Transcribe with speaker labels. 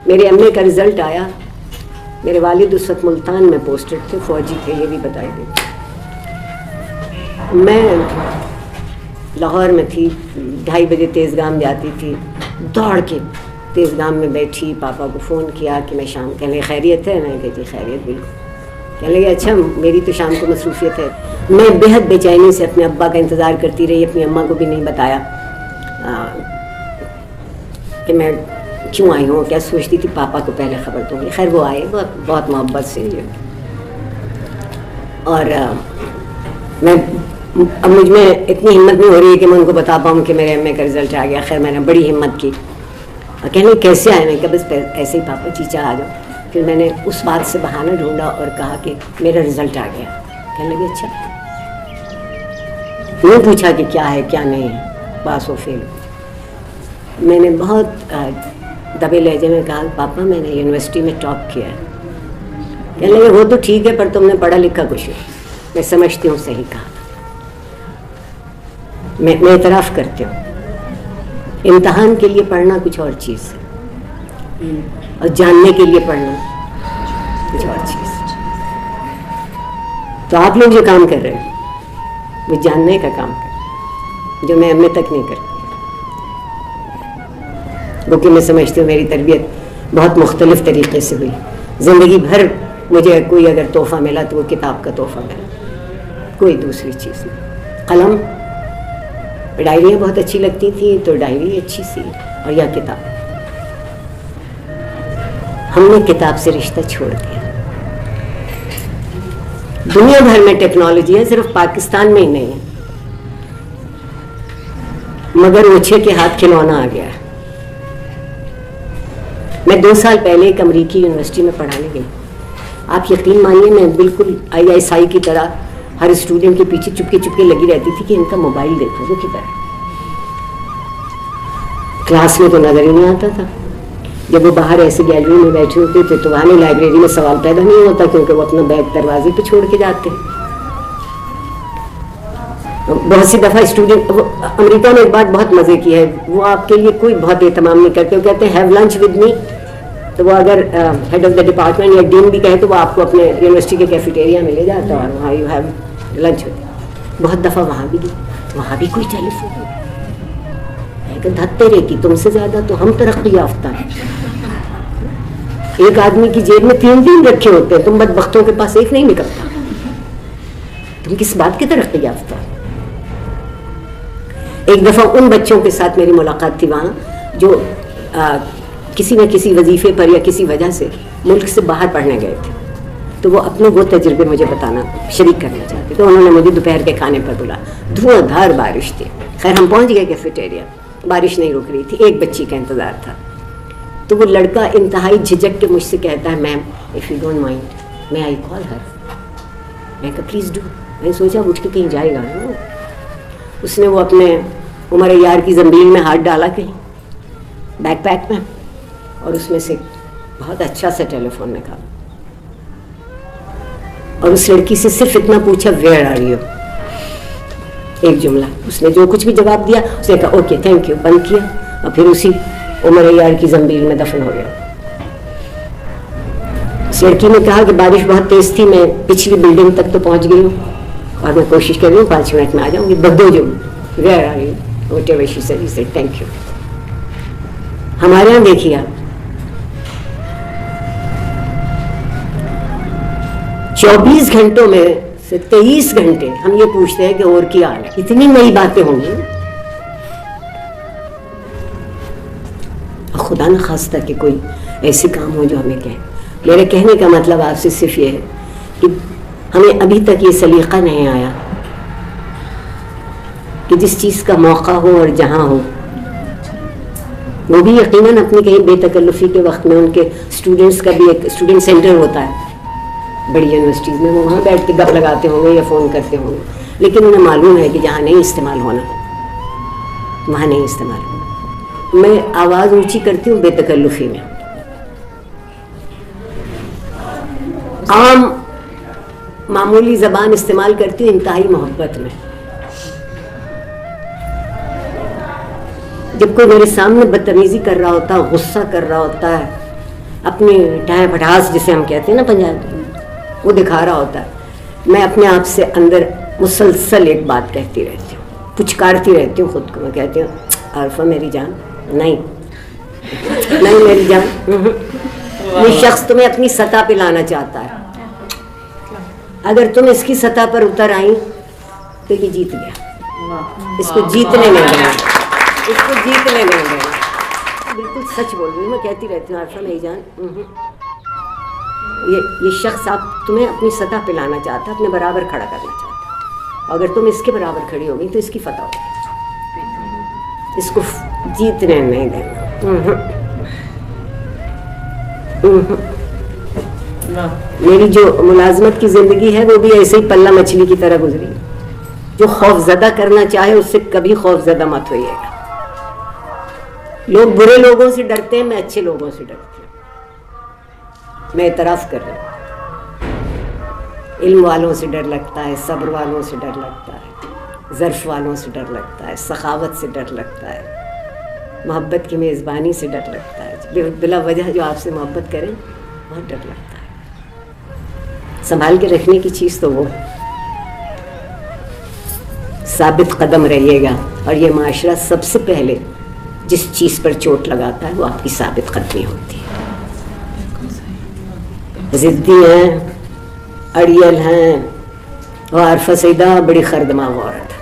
Speaker 1: मेरे एमए का रिज़ल्ट आया। मेरे वालिद उस वक्त मुल्तान में पोस्टेड थे, फ़ौजी थे, ये भी बताया गया। मैं लाहौर में थी, 2:30 बजे तेज़गाम जाती थी, दौड़ के तेज़गाम में बैठी, पापा को फ़ोन किया कि मैं शाम, कहने खैरियत है? मैंने कहा जी खैरियत बिल्कुल। कहने लगे अच्छा मेरी तो शाम को मसरूफ़ियत है। मैं बेहद बेचैनी से अपने अब्बा का इंतज़ार करती रही, अपनी अम्मा को भी नहीं बताया कि मैं क्यों आई हूँ, क्या सोचती थी पापा को पहले ख़बर दूँगी। खैर वो आए बहुत मोहब्बत से। और अब मुझ में इतनी हिम्मत नहीं हो रही है कि मैं उनको बता पाऊँ कि मेरे एमए का रिज़ल्ट आ गया। खैर मैंने बड़ी हिम्मत की और कहने कैसे आए? मैं कहा बस ऐसे ही पापा, चीचा आ जाओ। फिर मैंने उस बात से बहाना ढूंढा और कहा कि मेरा रिज़ल्ट आ गया। कहने लगे अच्छा। नहीं पूछा कि क्या है क्या नहीं है, पास हो फेल। मैंने बहुत दबे लहजे में कहा पापा मैंने यूनिवर्सिटी में टॉप किया है। कहने लगे वो तो ठीक है पर तुमने पढ़ा लिखा कुछ नहीं। मैं समझती हूँ सही कहा, मैं एतराफ़ करती हूँ। इम्तहान के लिए पढ़ना कुछ और चीज़ है और जानने के लिए पढ़ना कुछ और चीज़ है। तो आप लोग जो काम कर रहे हैं वो जानने का काम कर रहे हैं, जो मैं एमए तक नहीं करती। क्योंकि मैं समझती हूँ मेरी तरबियत बहुत मुख्तलिफ़ तरीक़े से हुई। ज़िंदगी भर मुझे कोई अगर तोहफ़ा मिला तो वो किताब का तोहफ़ा मिला, कोई दूसरी चीज़ नहीं। कलम, डायरियाँ बहुत अच्छी लगती थी तो डायरी अच्छी सी, और यह किताब। हमने किताब से रिश्ता छोड़ दिया। दुनिया भर में टेक्नोलॉजी है, सिर्फ पाकिस्तान में ही नहीं है। मगर ओछे के हाथ खिलौना आ गया है। मैं 2 साल पहले एक अमेरिकी यूनिवर्सिटी में पढ़ाने गई। आप यकीन मानिए मैं बिल्कुल ISI की तरह हर स्टूडेंट के पीछे चुपके चुपके लगी रहती थी कि इनका मोबाइल देखो की तरह। क्लास में तो नजर ही नहीं आता था। जब वो बाहर ऐसे गैलरी में बैठे होते थे तो वहाँ लाइब्रेरी में सवाल पैदा नहीं होता, क्योंकि वो अपना बैग दरवाजे पे छोड़ के जाते। बहुत सी दफ़ा स्टूडेंट, अमेरिका में एक बात बहुत मज़े की है, वो आपके लिए कोई बहुत एहतमाम नहीं करते। वो कहते हैं हैव लंच विद मी, तो वो अगर हेड ऑफ द डिपार्टमेंट या डीन भी कहे तो वो आपको अपने यूनिवर्सिटी के कैफेटेरिया में ले जाता है और वहाँ यू हैव लंच होता। बहुत दफ़ा वहाँ भी कोई टेलीफोन नहीं। धत्ते रे की तुमसे ज़्यादा तो हम तरक्की याफ्ता हैं। एक आदमी की जेब में 3 रखे होते हैं, तुम बदबख्तों के पास एक नहीं निकलता। तुम किस बात की तरक्की याफ्ता? एक दफ़ा उन बच्चों के साथ मेरी मुलाकात थी वहाँ जो किसी न किसी वजीफे पर या किसी वजह से मुल्क से बाहर पढ़ने गए थे। तो वो अपने वो तजुर्बे मुझे बताना, शरीक करना चाहते। तो उन्होंने मुझे दोपहर के खाने पर बुलाया। धुआंधार बारिश थी। खैर हम पहुँच गए कैफेटेरिया, बारिश नहीं रुक रही थी, एक बच्ची का इंतज़ार था। तो वो लड़का इंतहाई झिझक के मुझसे कहता है ma'am if you don't mind may I call her. मैं कहा प्लीज़ डू। मैंने सोचा उठ के कहीं जाएगा ना। उसने वो अपने उमर यार की ज़ंबील में हाथ डाला कहीं बैकपैक में, और उसमें से बहुत अच्छा सा टेलीफोन निकाला और उस लड़की से सिर्फ इतना पूछा वेयर आर यू, एक जुमला। उसने जो कुछ भी जवाब दिया उसने कहा ओके थैंक यू, बंद किया और फिर उसी उमर यार की ज़ंबील में दफन हो गया। उस लड़की ने कहा कि बारिश बहुत तेज़ थी, मैं पिछली बिल्डिंग तक तो पहुंच गई हूँ और मैं कोशिश कर रही हूँ 5 मिनट में आ जाऊँगी। बदो जो where are you, whatever she said, he said thank you. हमारे यहाँ देखिए आप 24 घंटों में से 23 घंटे हम ये पूछते हैं कि और क्या हाल है। इतनी नई बातें होंगी, खुदा न खास्ता कि कोई ऐसे काम हो जो हमें कहे। मेरे कहने का मतलब आपसे सिर्फ ये है कि हमें अभी तक ये सलीका नहीं आया कि जिस चीज़ का मौका हो और जहाँ हो, वो भी यकीनन अपनी कहीं बेतकल्लुफ़ी के वक्त में उनके स्टूडेंट्स का भी एक स्टूडेंट सेंटर होता है बड़ी यूनिवर्सिटीज़ में, वो वहाँ बैठ के गप लगाते होंगे या फ़ोन करते होंगे, लेकिन उन्हें मालूम है कि जहाँ नहीं इस्तेमाल होना वहाँ नहीं इस्तेमाल होना। मैं आवाज़ ऊंची करती हूँ बेतकल्लुफ़ी में, आम मामूली ज़बान इस्तेमाल करती हूँ इंतहाई मोहब्बत में। जब कोई मेरे सामने बदतमीज़ी कर रहा होता है, गुस्सा कर रहा होता है, अपनी टाय पटास जिसे हम कहते हैं ना पंजाबी, वो दिखा रहा होता है। मैं अपने आप से अंदर मुसलसल एक बात कहती रहती हूँ, पुचकारती रहती हूँ खुद को। मैं कहती हूँ आरफा मेरी जान, नहीं नहीं मेरी जान, ये शख्स तुम्हें अपनी सतह पे लाना चाहता है। अगर तुम इसकी सतह पर उतर आई तो ये जीत गया। इसको जीतने नहीं देना, इसको जीतने नहीं देना। बिल्कुल सच बोल रही हूँ, मैं कहती रहती हूँ आरफा मेरी जान, ये शख्स आप तुम्हें अपनी सतह पे लाना चाहता है, अपने बराबर खड़ा करना चाहता है। अगर तुम इसके बराबर खड़ी होगी तो इसकी फतह होगी, इसको जीतने नहीं देना। मेरी जो मुलाजमत की जिंदगी है वो भी ऐसे ही पल्ला मछली की तरह गुजरी। जो खौफजदा करना चाहे उससे कभी खौफजदा मत होइएगा। लोग बुरे लोगों से डरते हैं, मैं अच्छे लोगों से डरती हूँ। मैं एतराफ़ कर रही हूँ। इल्म वालों से डर लगता है, सब्र वालों से डर लगता है, ज़र्फ़ वालों से डर लगता है, सखावत से डर लगता है, मोहब्बत की मेज़बानी से डर लगता है। बिला वजह जो आपसे मोहब्बत करें बहुत डर लगता है। संभाल के रखने की चीज़ तो वो साबित कदम रहिएगा। और ये माशरा सबसे पहले जिस चीज़ पर चोट लगाता है वो आपकी साबित कदमी होती है। ज़िद्दी हैं, अड़ियल हैं, और आरफा सईदा बड़ी खरदमा औरत है।